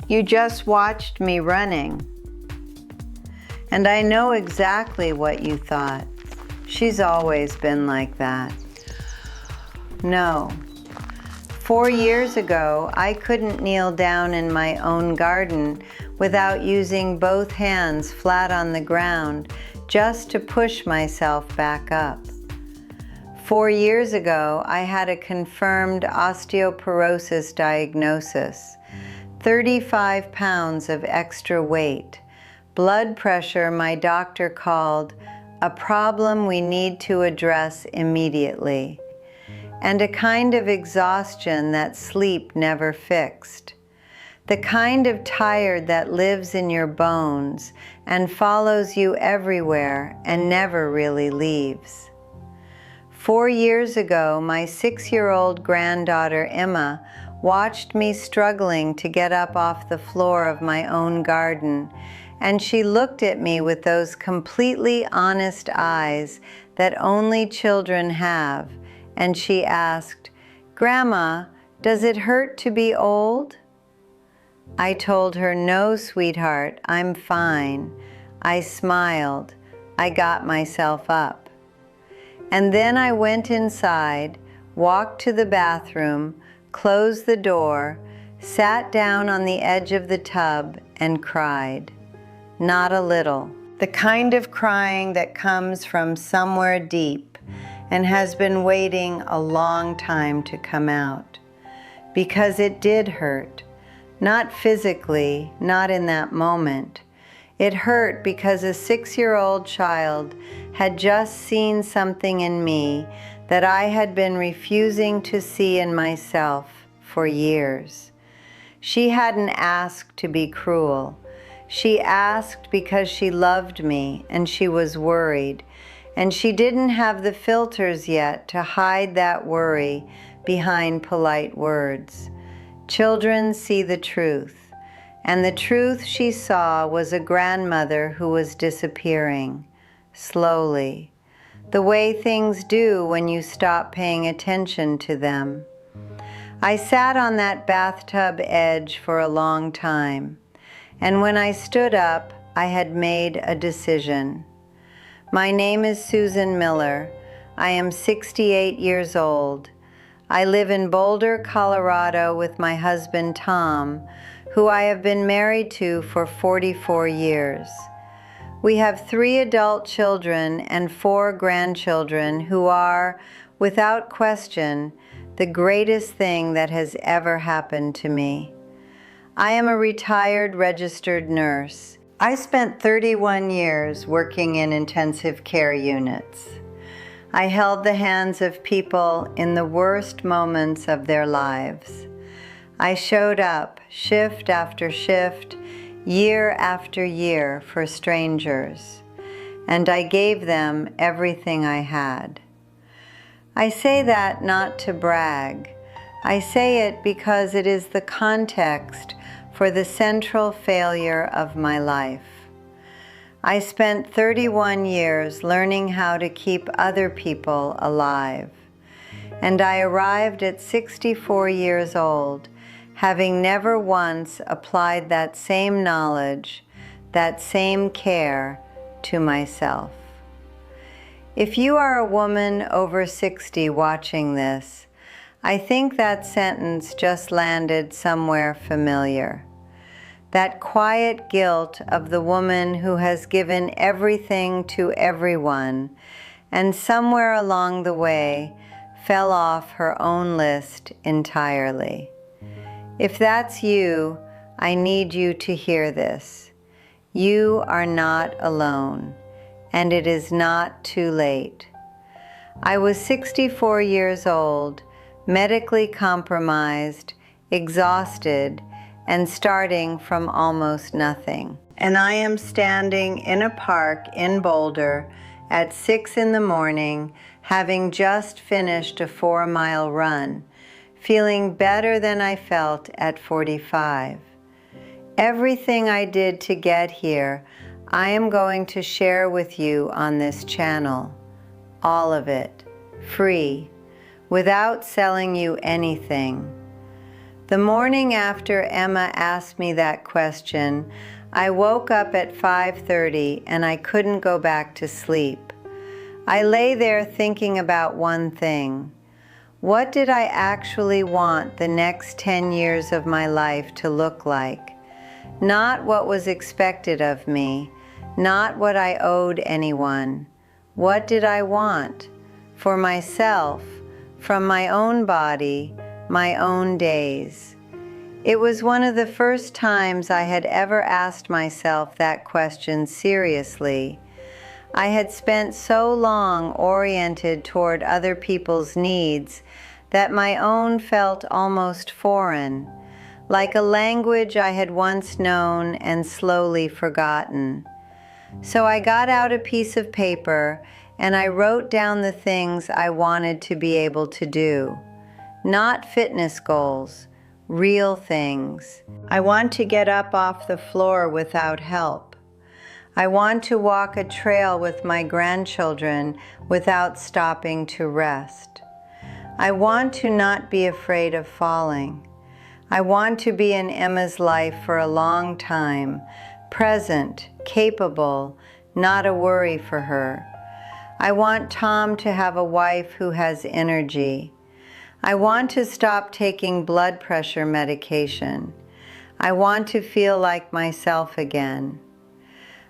You just watched me running. And I know exactly what you thought. She's always been like that. No. 4 years ago, I couldn't kneel down in my own garden without using both hands flat on the ground just to push myself back up. 4 years ago, I had a confirmed osteoporosis diagnosis, 35 pounds of extra weight, blood pressure my doctor called a problem we need to address immediately, and a kind of exhaustion that sleep never fixed. The kind of tired that lives in your bones and follows you everywhere and never really leaves. 4 years ago, my 6-year-old granddaughter Emma watched me struggling to get up off the floor of my own garden, and she looked at me with those completely honest eyes that only children have, and she asked, "Grandma, does it hurt to be old?" I told her, "No, sweetheart, I'm fine." I smiled. I got myself up. And then I went inside, walked to the bathroom, closed the door, sat down on the edge of the tub, and cried. Not a little. The kind of crying that comes from somewhere deep and has been waiting a long time to come out. Because it did hurt. Not physically, not in that moment. It hurt because a 6-year-old child had just seen something in me that I had been refusing to see in myself for years. She hadn't asked to be cruel. She asked because she loved me and she was worried, and she didn't have the filters yet to hide that worry behind polite words. Children see the truth, and the truth she saw was a grandmother who was disappearing, slowly, the way things do when you stop paying attention to them. I sat on that bathtub edge for a long time, and when I stood up, I had made a decision. My name is Susan Miller. I am 68 years old. I live in Boulder, Colorado with my husband Tom, who I have been married to for 44 years. We have 3 adult children and 4 grandchildren who are, without question, the greatest thing that has ever happened to me. I am a retired registered nurse. I spent 31 years working in intensive care units. I held the hands of people in the worst moments of their lives. I showed up shift after shift, year after year for strangers, and I gave them everything I had. I say that not to brag. I say it because it is the context for the central failure of my life. I spent 31 years learning how to keep other people alive, and I arrived at 64 years old, having never once applied that same knowledge, that same care to myself. If you are a woman over 60 watching this, I think that sentence just landed somewhere familiar. That quiet guilt of the woman who has given everything to everyone and somewhere along the way fell off her own list entirely. If that's you, I need you to hear this. You are not alone, and it is not too late. I was 64 years old, medically compromised, exhausted, and starting from almost nothing. And I am standing in a park in Boulder at 6 in the morning, having just finished a 4-mile run, feeling better than I felt at 45. Everything I did to get here, I am going to share with you on this channel. All of it, free, without selling you anything. The morning after Emma asked me that question, I woke up at 5:30 and I couldn't go back to sleep. I lay there thinking about one thing. What did I actually want the next 10 years of my life to look like? Not what was expected of me, not what I owed anyone. What did I want? For myself, from my own body, my own days. It was one of the first times I had ever asked myself that question seriously. I had spent so long oriented toward other people's needs that my own felt almost foreign, like a language I had once known and slowly forgotten. So I got out a piece of paper and I wrote down the things I wanted to be able to do. Not fitness goals, real things. I want to get up off the floor without help. I want to walk a trail with my grandchildren without stopping to rest. I want to not be afraid of falling. I want to be in Emma's life for a long time, present, capable, not a worry for her. I want Tom to have a wife who has energy. I want to stop taking blood pressure medication. I want to feel like myself again.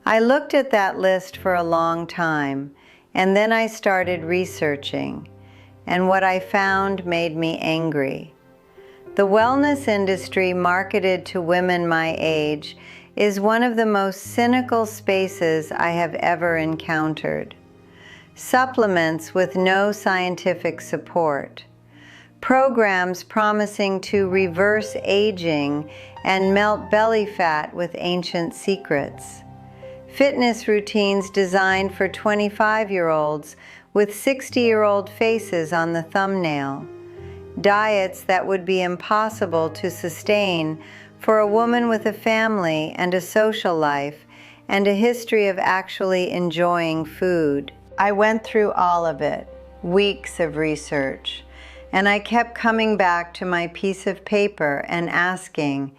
I looked at that list for a long time, and then I started researching, and what I found made me angry. The wellness industry marketed to women my age is one of the most cynical spaces I have ever encountered. Supplements with no scientific support. Programs promising to reverse aging and melt belly fat with ancient secrets. Fitness routines designed for 25-year-olds with 60-year-old faces on the thumbnail. Diets that would be impossible to sustain for a woman with a family and a social life and a history of actually enjoying food. I went through all of it, weeks of research, and I kept coming back to my piece of paper and asking,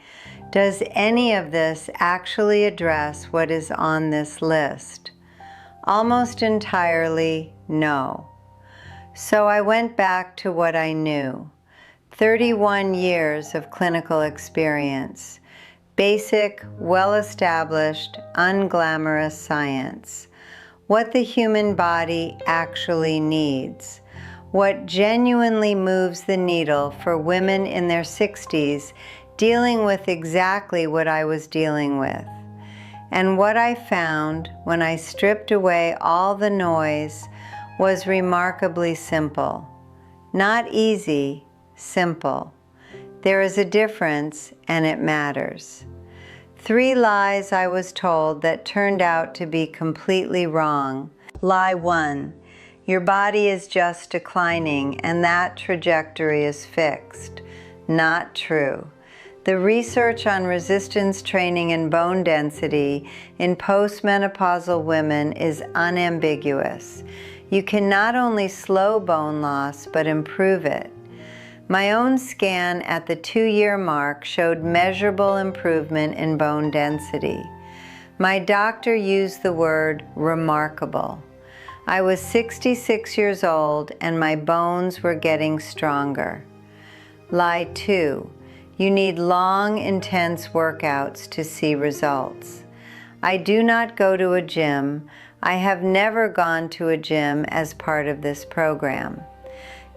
does any of this actually address what is on this list? Almost entirely, no. So I went back to what I knew. 31 years of clinical experience. Basic, well-established, unglamorous science. What the human body actually needs. What genuinely moves the needle for women in their 60s dealing with exactly what I was dealing with. And what I found when I stripped away all the noise was remarkably simple. Not easy, simple. There is a difference, and it matters. 3 lies I was told that turned out to be completely wrong. Lie 1, your body is just declining and that trajectory is fixed. Not true. The research on resistance training and bone density in postmenopausal women is unambiguous. You can not only slow bone loss, but improve it. My own scan at the 2-year mark showed measurable improvement in bone density. My doctor used the word remarkable. I was 66 years old and my bones were getting stronger. Lie 2, you need long, intense workouts to see results. I do not go to a gym. I have never gone to a gym as part of this program.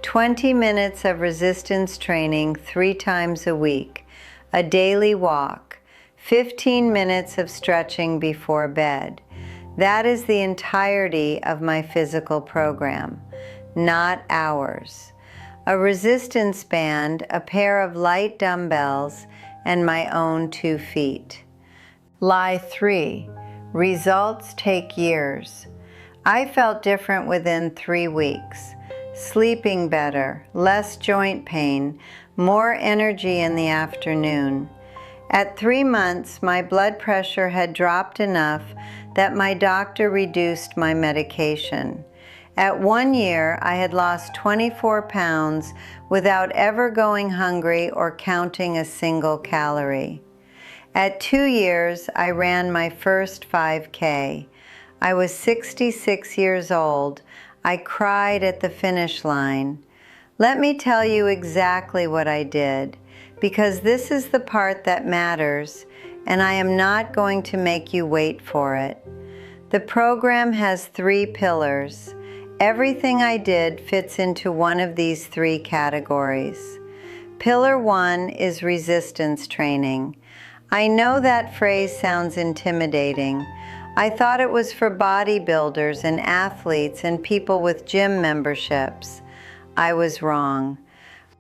20 minutes of resistance training 3 times a week, a daily walk, 15 minutes of stretching before bed. That is the entirety of my physical program, not hours. A resistance band, a pair of light dumbbells, and my own 2 feet. Lie 3, results take years. I felt different within 3 weeks. Sleeping better, less joint pain, more energy in the afternoon. At 3 months, my blood pressure had dropped enough that my doctor reduced my medication. At 1 year, I had lost 24 pounds without ever going hungry or counting a single calorie. At 2 years, I ran my first 5K. I was 66 years old. I cried at the finish line. Let me tell you exactly what I did, because this is the part that matters, and I am not going to make you wait for it. The program has 3 pillars. Everything I did fits into one of these 3 categories. Pillar 1 is resistance training. I know that phrase sounds intimidating. I thought it was for bodybuilders and athletes and people with gym memberships. I was wrong.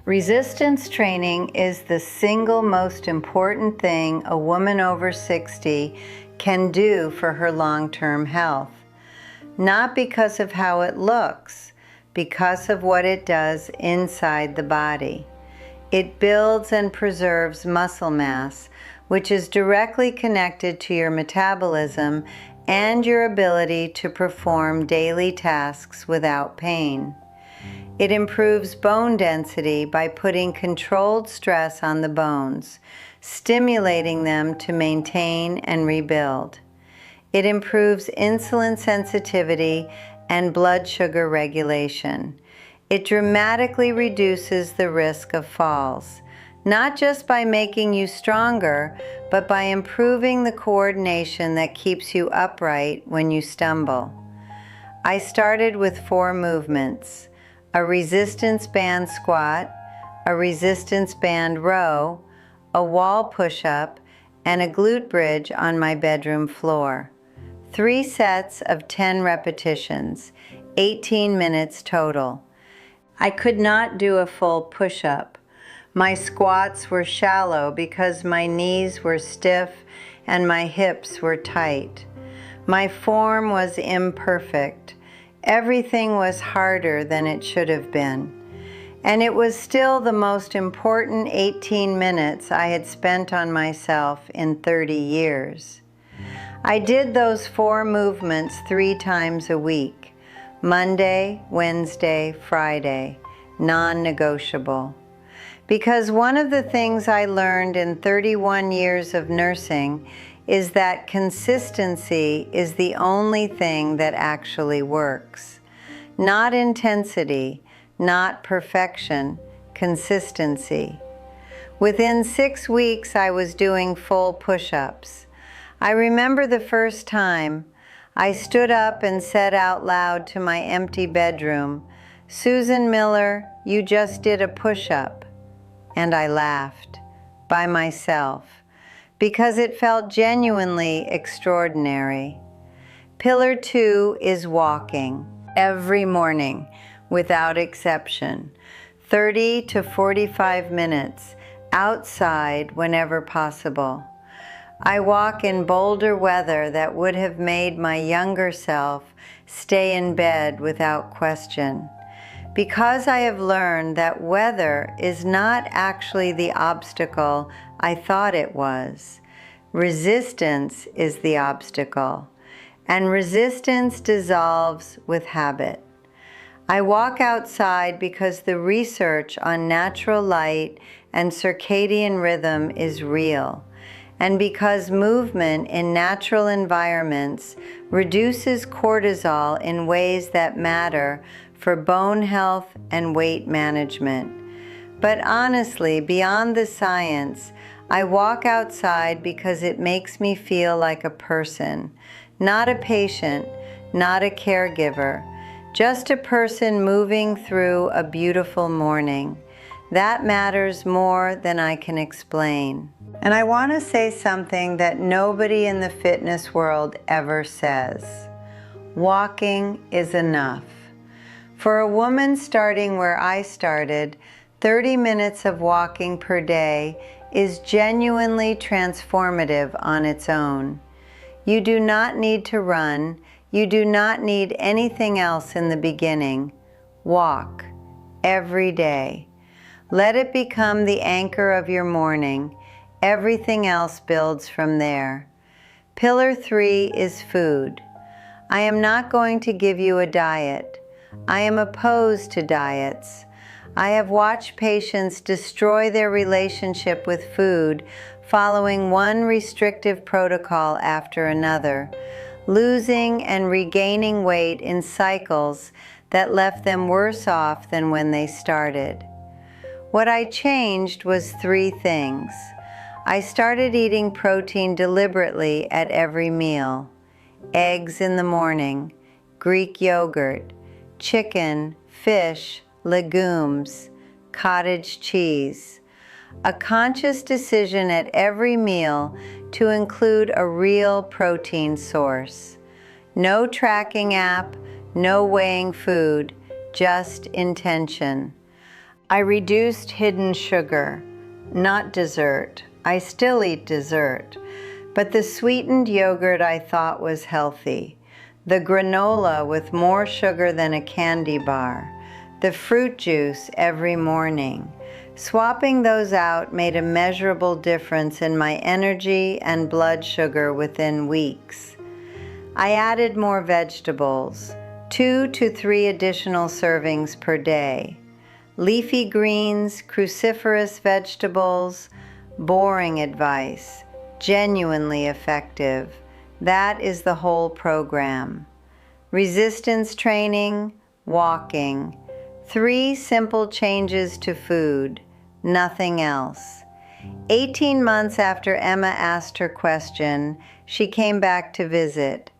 Resistance training is the single most important thing a woman over 60 can do for her long-term health. Not because of how it looks, because of what it does inside the body. It builds and preserves muscle mass, which is directly connected to your metabolism and your ability to perform daily tasks without pain. It improves bone density by putting controlled stress on the bones, stimulating them to maintain and rebuild. It improves insulin sensitivity and blood sugar regulation. It dramatically reduces the risk of falls, not just by making you stronger, but by improving the coordination that keeps you upright when you stumble. I started with 4 movements: a resistance band squat, a resistance band row, a wall push-up, and a glute bridge on my bedroom floor. 3 sets of 10 repetitions, 18 minutes total. I could not do a full push-up. My squats were shallow because my knees were stiff and my hips were tight. My form was imperfect. Everything was harder than it should have been. And it was still the most important 18 minutes I had spent on myself in 30 years. I did those 4 movements 3 times a week: Monday, Wednesday, Friday, non-negotiable. Because one of the things I learned in 31 years of nursing is that consistency is the only thing that actually works. Not intensity, not perfection, consistency. Within 6 weeks, I was doing full push-ups. I remember the first time I stood up and said out loud to my empty bedroom, "Susan Miller, you just did a push-up." And I laughed, by myself, because it felt genuinely extraordinary. Pillar 2 is walking, every morning, without exception, 30 to 45 minutes, outside whenever possible. I walk in bolder weather that would have made my younger self stay in bed without question. Because I have learned that weather is not actually the obstacle I thought it was. Resistance is the obstacle, and resistance dissolves with habit. I walk outside because the research on natural light and circadian rhythm is real, and because movement in natural environments reduces cortisol in ways that matter for bone health and weight management. But honestly, beyond the science, I walk outside because it makes me feel like a person, not a patient, not a caregiver, just a person moving through a beautiful morning. That matters more than I can explain. And I want to say something that nobody in the fitness world ever says. Walking is enough. For a woman starting where I started, 30 minutes of walking per day is genuinely transformative on its own. You do not need to run. You do not need anything else in the beginning. Walk every day. Let it become the anchor of your morning. Everything else builds from there. Pillar 3 is food. I am not going to give you a diet. I am opposed to diets. I have watched patients destroy their relationship with food following one restrictive protocol after another, losing and regaining weight in cycles that left them worse off than when they started. What I changed was 3 things. I started eating protein deliberately at every meal: eggs in the morning, Greek yogurt, chicken, fish, legumes, cottage cheese. A conscious decision at every meal to include a real protein source. No tracking app, no weighing food, just intention. I reduced hidden sugar, not dessert. I still eat dessert, but the sweetened yogurt I thought was healthy, the granola with more sugar than a candy bar, the fruit juice every morning. Swapping those out made a measurable difference in my energy and blood sugar within weeks. I added more vegetables, 2 to 3 additional servings per day. Leafy greens, cruciferous vegetables, boring advice, genuinely effective. That is the whole program. Resistance training, walking. 3 simple changes to food, nothing else. 18 months after Emma asked her question, she came back to visit.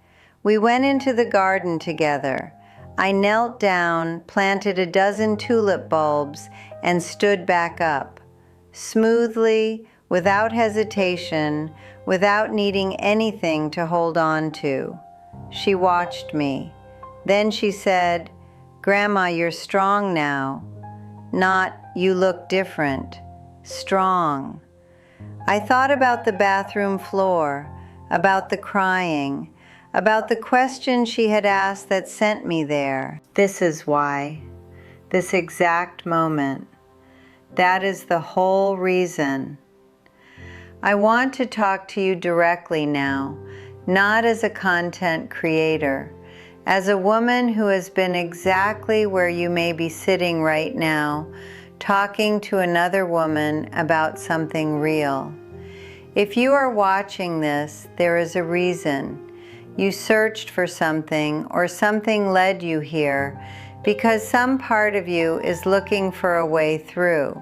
We went into the garden together. I knelt down, planted a dozen tulip bulbs, and stood back up. Smoothly, without hesitation, without needing anything to hold on to. She watched me. Then she said, "Grandma, you're strong now." Not, "You look different." Strong. I thought about the bathroom floor, about the crying, about the question she had asked that sent me there. This is why. This exact moment. That is the whole reason. I want to talk to you directly now, not as a content creator, as a woman who has been exactly where you may be sitting right now, talking to another woman about something real. If you are watching this, there is a reason. You searched for something, or something led you here, because some part of you is looking for a way through,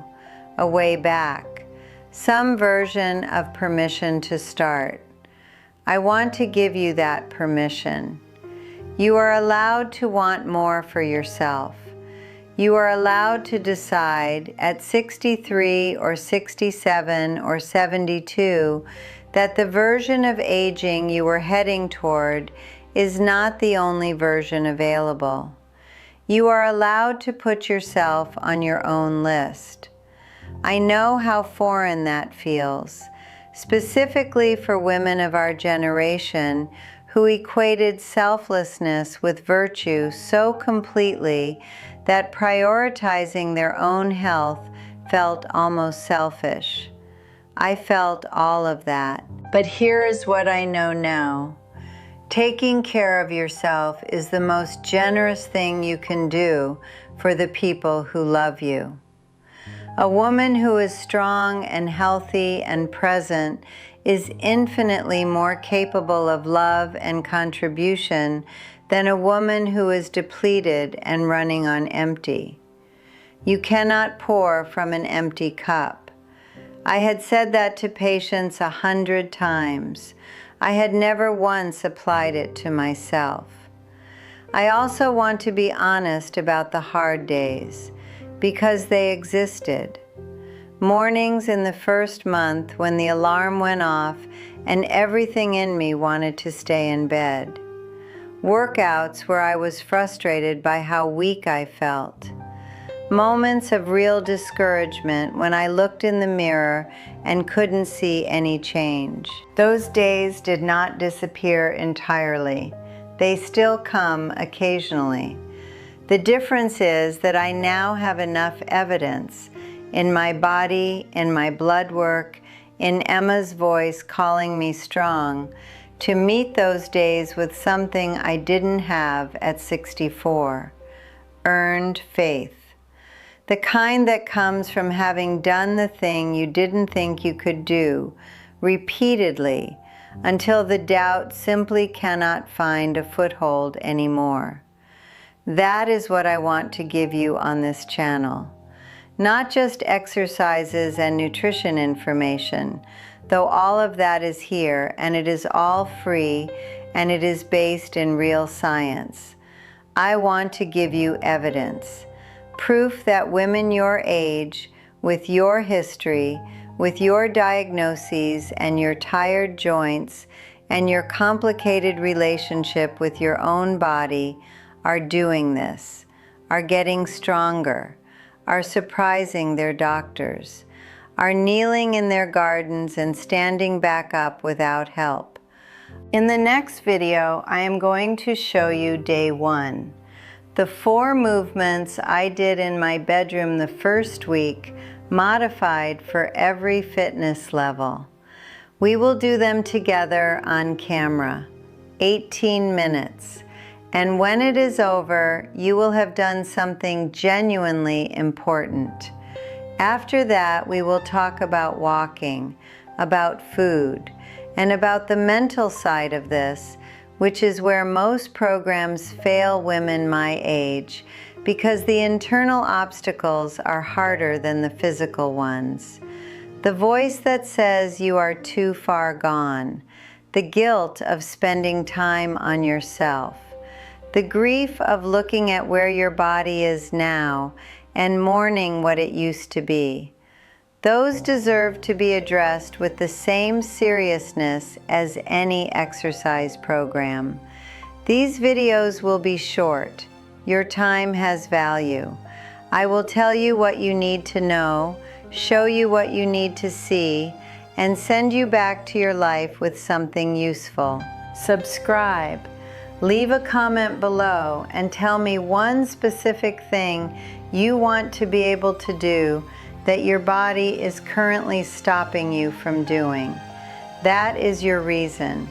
a way back, some version of permission to start. I want to give you that permission. You are allowed to want more for yourself. You are allowed to decide at 63 or 67 or 72 that the version of aging you are heading toward is not the only version available. You are allowed to put yourself on your own list. I know how foreign that feels, specifically for women of our generation who equated selflessness with virtue so completely that prioritizing their own health felt almost selfish. I felt all of that. But here is what I know now. Taking care of yourself is the most generous thing you can do for the people who love you. A woman who is strong and healthy and present is infinitely more capable of love and contribution than a woman who is depleted and running on empty. You cannot pour from an empty cup. I had said that to patients 100 times. I had never once applied it to myself. I also want to be honest about the hard days, because they existed. Mornings in the first month when the alarm went off and everything in me wanted to stay in bed. Workouts where I was frustrated by how weak I felt. Moments of real discouragement when I looked in the mirror and couldn't see any change. Those days did not disappear entirely. They still come occasionally. The difference is that I now have enough evidence in my body, in my blood work, in Emma's voice calling me strong, to meet those days with something I didn't have at 64, earned faith. The kind that comes from having done the thing you didn't think you could do repeatedly until the doubt simply cannot find a foothold anymore. That is what I want to give you on this channel. Not just exercises and nutrition information, though all of that is here, and it is all free, and it is based in real science. I want to give you evidence, proof that women your age, with your history, with your diagnoses and your tired joints and your complicated relationship with your own body, are doing this, are getting stronger, are surprising their doctors, are kneeling in their gardens and standing back up without help. In the next video, I am going to show you day 1. The 4 movements I did in my bedroom the first week, modified for every fitness level. We will do them together on camera, 18 minutes. And when it is over, you will have done something genuinely important. After that, we will talk about walking, about food, and about the mental side of this, which is where most programs fail women my age, because the internal obstacles are harder than the physical ones. The voice that says you are too far gone, the guilt of spending time on yourself, the grief of looking at where your body is now and mourning what it used to be. Those deserve to be addressed with the same seriousness as any exercise program. These videos will be short. Your time has value. I will tell you what you need to know, show you what you need to see, and send you back to your life with something useful. Subscribe. Leave a comment below and tell me one specific thing you want to be able to do that your body is currently stopping you from doing. That is your reason.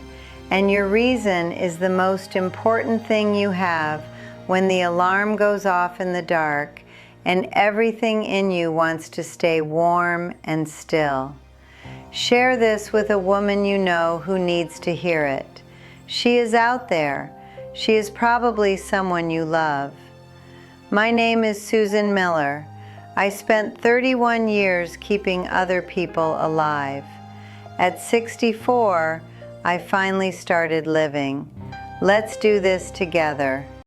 And your reason is the most important thing you have when the alarm goes off in the dark and everything in you wants to stay warm and still. Share this with a woman you know who needs to hear it. She is out there. She is probably someone you love. My name is Susan Miller. I spent 31 years keeping other people alive. At 64, I finally started living. Let's do this together.